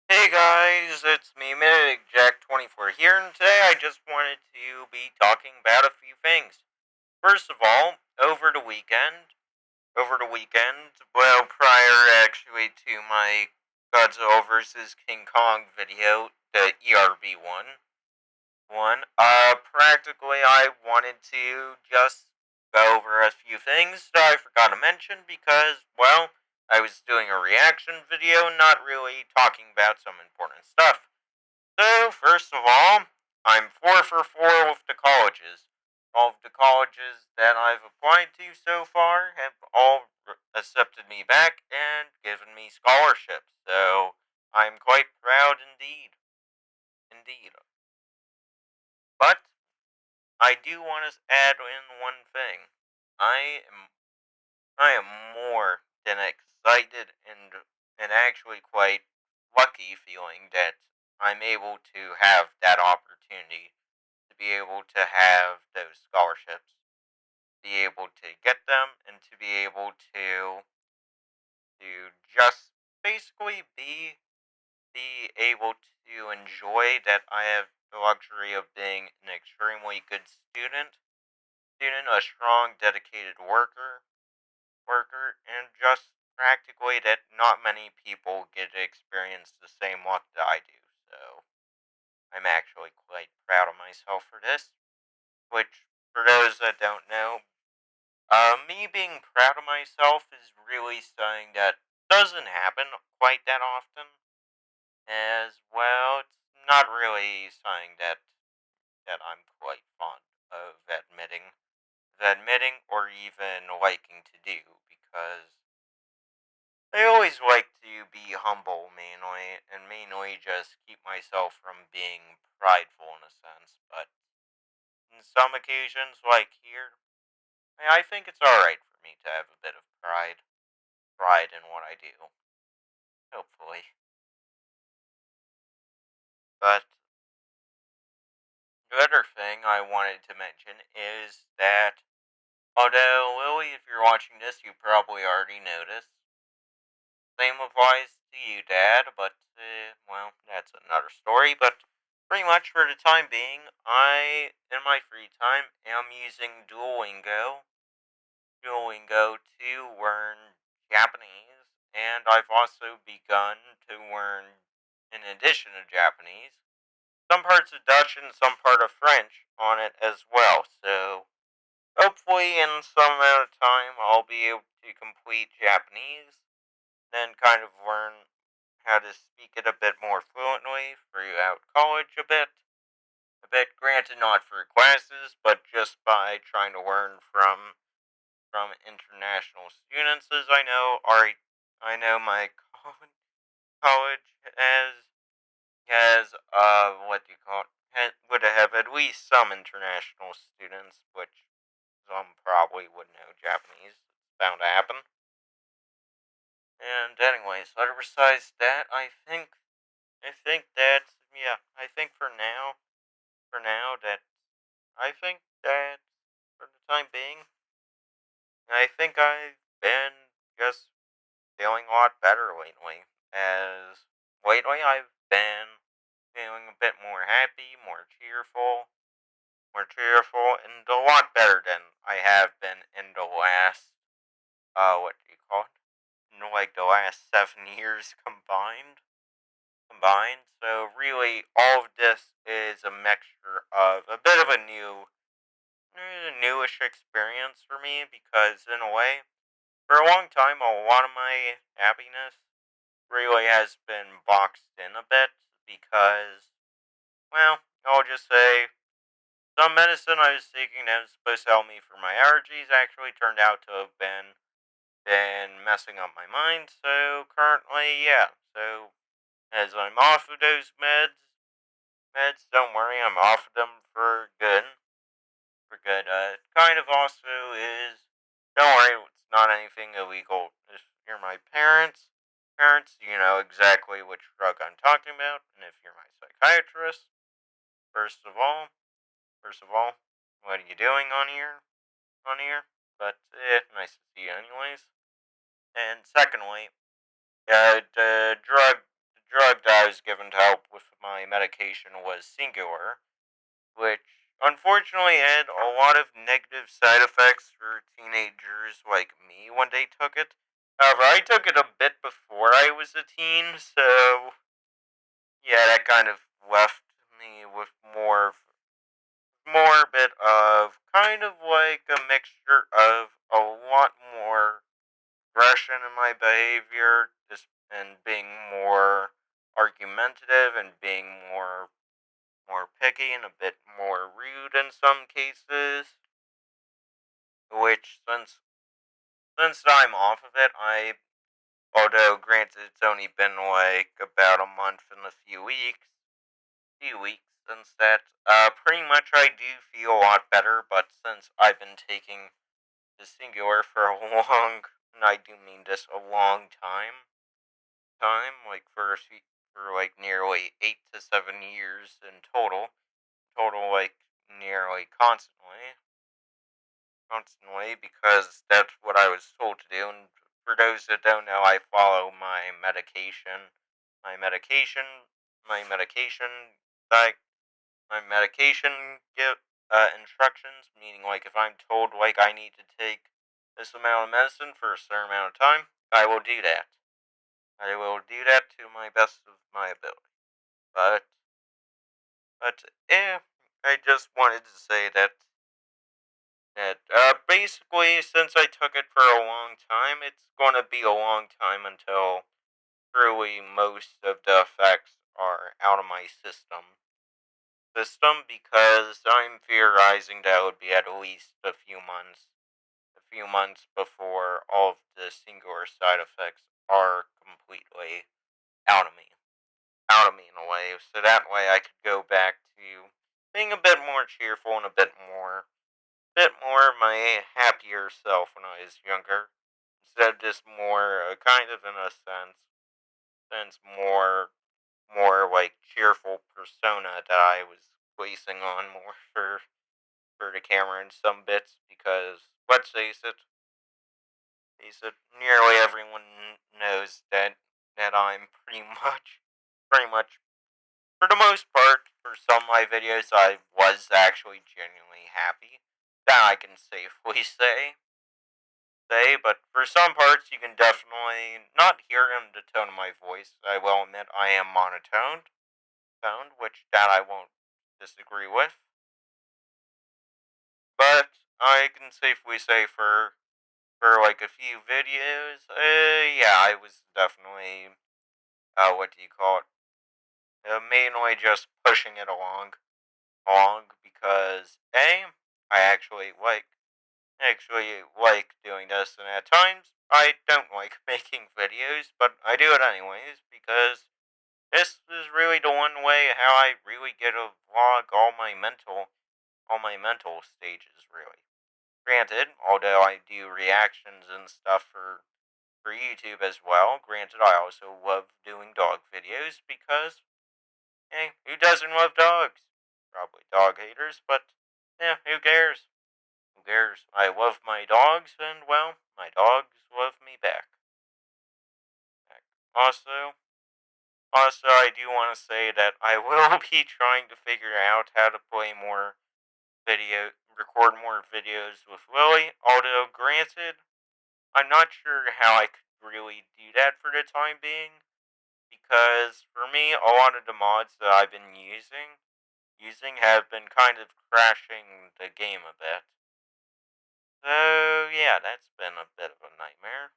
Hey guys, it's me, Minig Jack 24 here, and today I just wanted to be talking about a few things. First of all, over the weekend, well, prior actually to my Godzilla vs. King Kong video, the ERB practically I wanted to just go over a few things that I forgot to mention because, well, I was doing a reaction video, not really talking about some important stuff. So, first of all, I'm 4 for 4 with the colleges. All of the colleges that I've applied to so far have all accepted me back and given me scholarships. So, I'm quite proud indeed. Indeed. But, I do want to add in one thing. I am, I am more than excited and actually quite lucky feeling that I'm able to have that opportunity to be able to have those scholarships, be able to get them, and to be able to just basically be able to enjoy that I have the luxury of being an extremely good student, a strong, dedicated worker, and just practically that not many people get to experience the same luck that I do. So I'm actually quite proud of myself for this. Which, for those that don't know, me being proud of myself is really something that doesn't happen quite that often. As well, it's not really something that I'm quite fond of admitting or even liking to do because I always like to be humble mainly, and mainly just keep myself from being prideful in a sense. But in some occasions, like here, I think it's alright for me to have a bit of pride in what I do. Hopefully. But the other thing I wanted to mention is that, although, Lily, if you're watching this, you probably already noticed. Same applies to you, Dad, but, well, that's another story. But pretty much for the time being, in my free time, am using Duolingo to learn Japanese, and I've also begun to learn, in addition to Japanese, some parts of Dutch and some part of French on it as well. So hopefully, in some amount of time, I'll be able to complete Japanese, then kind of learn how to speak it a bit more fluently throughout college a bit. A bit, granted, not for classes, but just by trying to learn from international students, as I know my college has what do you call it? Would have at least some international students, which some probably would know Japanese. It's bound to happen. And anyways, other besides that, I think that yeah, I think for now that I think that for the time being, I think I've been just feeling a lot better lately. As lately I've been feeling a bit more happy, more cheerful, and a lot better than I have been in the last, what do you call it? In like the last 7 years combined. So really, all of this is a mixture of a bit of a newish experience for me because in a way, for a long time, a lot of my happiness really has been boxed in a bit because, well, I'll just say some medicine I was taking that was supposed to help me for my allergies actually turned out to have been messing up my mind. So currently, yeah. So as I'm off of those meds, don't worry, I'm off of them for good. For good. Kind of also is. Don't worry, it's not anything illegal. If you're my parents, you know exactly which drug I'm talking about. And if you're my psychiatrist, first of all, first of all, what are you doing on here? On here? But nice to see you anyways. And secondly, the drug that I was given to help with my medication was Singular, which unfortunately had a lot of negative side effects for teenagers like me when they took it. However, I took it a bit before I was a teen, so yeah, that kind of left me with more bit of kind of like a mixture of a lot more aggression in my behavior, just and being more argumentative and being more picky and a bit more rude in some cases. Which since I'm off of it, although granted it's only been like about a month and a few weeks since that, pretty much I do feel a lot better. But since I've been taking the Singular for a long, and I do mean this, a long time, like for like nearly 8 to 7 years in total like nearly constantly, because that's what I was told to do. And for those that don't know, I follow my medication, my medication, like my medication give instructions. Meaning, like if I'm told like I need to take this amount of medicine for a certain amount of time, I will do that. I will do that to my best of my ability. But yeah, I just wanted to say that basically, since I took it for a long time, it's gonna be a long time until truly most of the effects are out of my system, because I'm theorizing that would be at least a few months before all of the Singular side effects are completely out of me, in a way, so that way I could go back to being a bit more cheerful and a bit more my happier self when I was younger, instead of just more kind of in a sense more like cheerful persona that I was placing on more for the camera in some bits, because let's face it, nearly everyone knows that I'm pretty much for the most part, for some of my videos, I was actually genuinely happy. That I can safely say, but for some parts, you can definitely not hear in the tone of my voice. I will admit I am toned, which that I won't disagree with. But I can safely say for like a few videos, yeah, I was definitely what do you call it? Mainly just pushing it along because I actually like doing this, and at times I don't like making videos, but I do it anyways because this is really the one way how I really get to vlog all my mental stages, really. Granted, although I do reactions and stuff for YouTube as well, granted I also love doing dog videos because hey, who doesn't love dogs? Probably dog haters, but yeah, who cares? Who cares? I love my dogs, and well, my dogs love me back. Also, I do want to say that I will be trying to figure out how to record more videos with Lily. Although, granted, I'm not sure how I could really do that for the time being, because for me, a lot of the mods that I've been using have been kind of crashing the game a bit. So yeah, that's been a bit of a nightmare.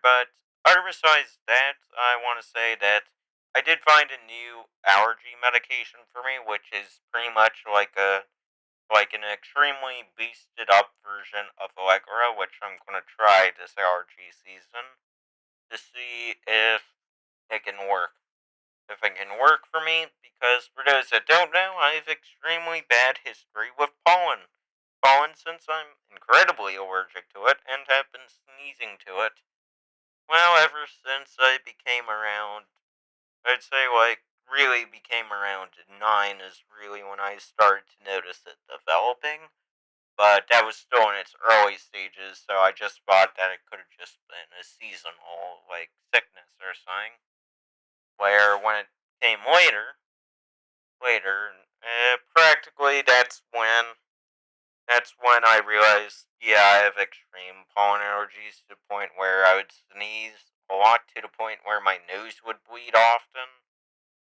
But other besides that, I want to say that I did find a new allergy medication for me, which is pretty much like an extremely boosted up version of Allegra, which I'm gonna try this allergy season to see it can work. If it can work for me, because for those that don't know, I have extremely bad history with pollen since I'm incredibly allergic to it and have been sneezing to it. Well, ever since I became around, I'd say like really became around 9 is really when I started to notice it developing. but that was still in its early stages, so I just thought that it could have just been a seasonal, like, sickness or something. Where when it came later, practically that's when I realized, yeah, I have extreme pollen allergies to the point where I would sneeze a lot, to the point where my nose would bleed often.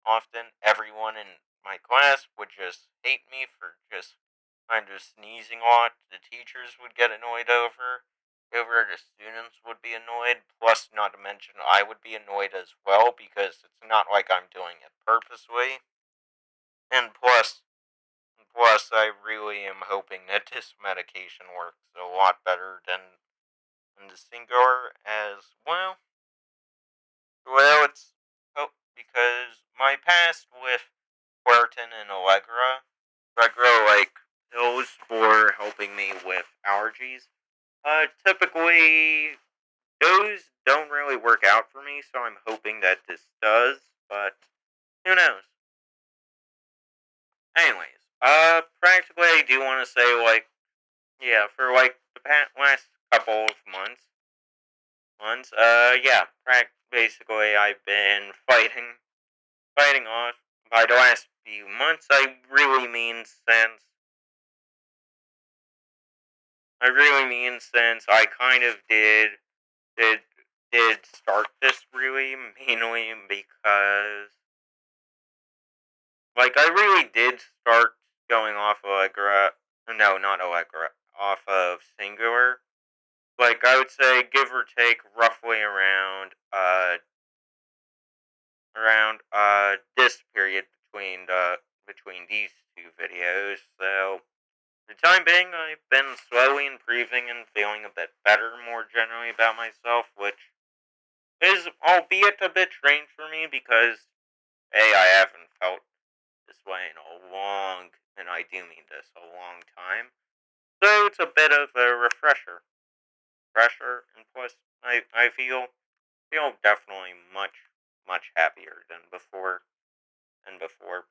Often, everyone in my class would just hate me for just kind of sneezing a lot. The teachers would get annoyed over it. The students would be annoyed. Plus, not to mention, I would be annoyed as well because it's not like I'm doing it purposely. And plus, I really am hoping that this medication works a lot better than the Singor as well. Well, it's because my past with Quercetin and Allegra, like pills for helping me with allergies. Typically those don't really work out for me, so I'm hoping that this does, but who knows? Anyways, practically I do want to say, like, yeah, for like the last couple of months, yeah, basically I've been fighting off. By the last few months, I really mean since I kind of did did start this really mainly because, like, I really did start going off Allegra. No, not Allegra. Off of Singular. Like, I would say, give or take, roughly around this period between these two videos. So, for the time being, I've been slowly improving and feeling a bit better, more generally about myself, which is albeit a bit strange for me because A, I haven't felt this way in a long, and I do mean this, a long time. So it's a bit of a refresher, and plus I feel definitely much happier than before,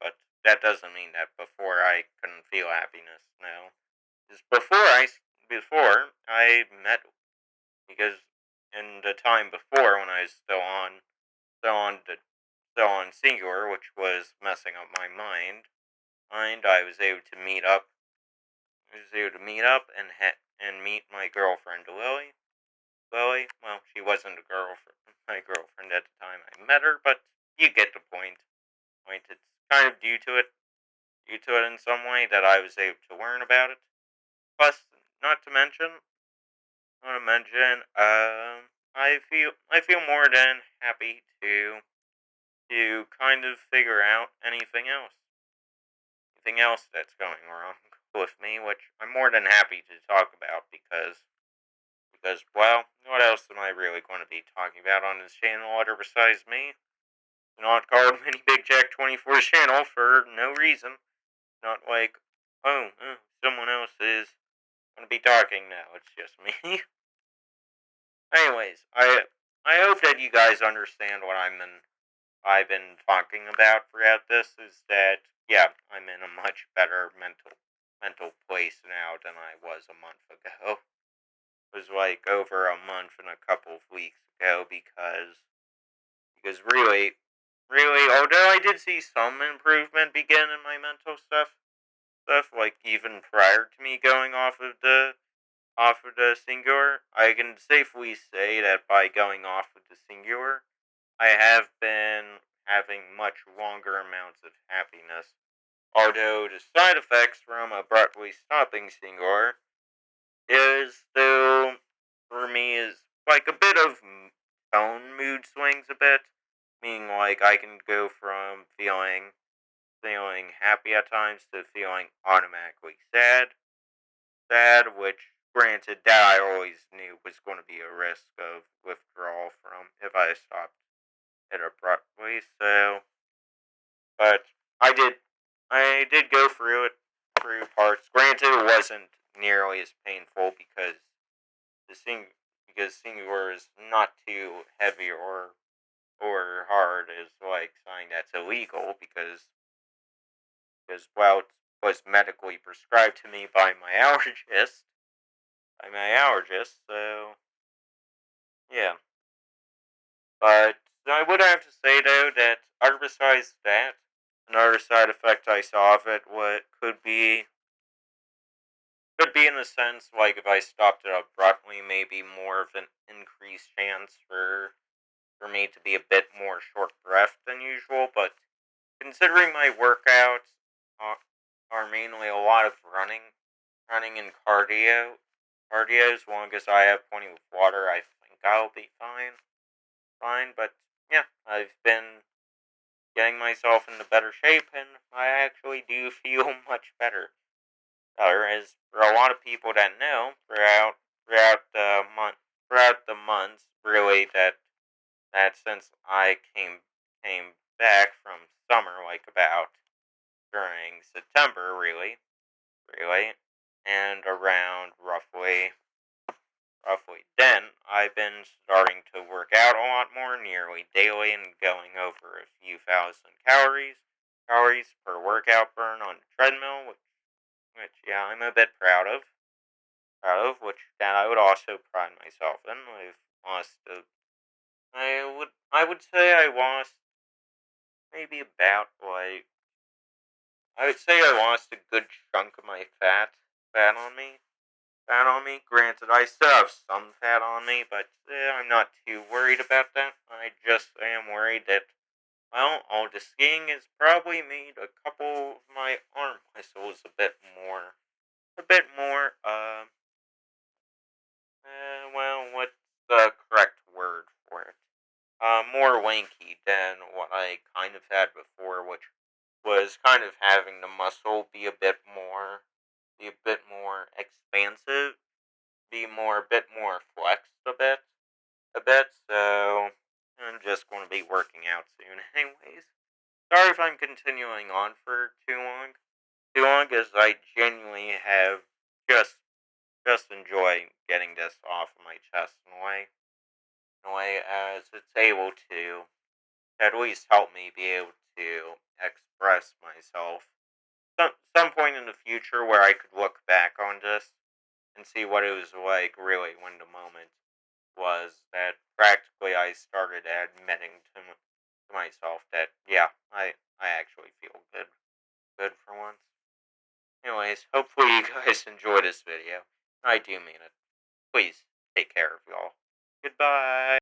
but that doesn't mean that before I couldn't feel happiness. No, because before I met, because in the time before when I was still on the still on Singular, which was messing up my mind, I was able to meet up and meet my girlfriend Lily. Well, she wasn't a my girlfriend at the time I met her, but you get the point. It's kind of due to it in some way that I was able to learn about it. Plus, not to mention, I feel more than happy to kind of figure out anything else that's going wrong with me, which I'm more than happy to talk about because well, what else am I really going to be talking about on this channel other besides me? Not called Mini Big Jack 24 channel for no reason. Not like, oh, someone else is going to be talking now. It's just me. Anyways, I hope that you guys understand what I've been talking about throughout this. Is that, yeah, I'm in a much better mental place now than I was a month ago. It was like over a month and a couple of weeks ago because really, although I did see some improvement begin in my mental stuff, like even prior to me going off of the Singular, I can safely say that by going off of the Singular, I have been having much longer amounts of happiness. Although the side effects from abruptly stopping Singular is still, for me, is like a bit of tone mood swings a bit. Meaning, like, I can go from feeling happy at times to feeling automatically sad, which granted that I always knew was going to be a risk of withdrawal from if I stopped it abruptly. So, but I did I did go through parts. Granted, it wasn't nearly as painful the sing because Singular is not too heavy or hard as like something that's illegal because well was medically prescribed to me by my allergist. So yeah. But I would have to say though that other besides that, another side effect I saw of it what could be in the sense like if I stopped it abruptly, maybe more of an increased chance for me to be a bit more short breathed than usual. But considering my workouts are, are mainly a lot of running and cardio, as long as I have plenty of water, I think I'll be fine. But yeah, I've been getting myself into better shape, and I actually do feel much better. Whereas for a lot of people that know throughout the months, really that since I came back from summer, like about during September, really, and around roughly then, I've been starting to work out a lot more, nearly daily, and going over a few thousand calories per workout burn on the treadmill, which yeah, I'm a bit proud of, which that I would also pride myself in. I've lost I would say I lost maybe about like I would say I lost a good chunk of my fat on me. Fat on me. Granted, I still have some fat on me, but I'm not too worried about that. I just am worried that, well, all the skiing has probably made a couple of my arm muscles a bit more, well, what's the correct word for it? More lanky than what I kind of had before, which was kind of having the muscle be a bit more expansive, be more, a bit more flexed a bit. So I'm just going to be working out soon, anyways. Sorry if I'm continuing on for too long, as I genuinely have just just enjoy getting this off of my chest in a way as it's able to at least help me be able to express myself some point in the future where I could look back on this and see what it was like really when the moment was that practically I started admitting to myself that yeah, I actually feel good for once. Anyways, hopefully you guys enjoy this video. I do mean it. Please take care of y'all. Goodbye.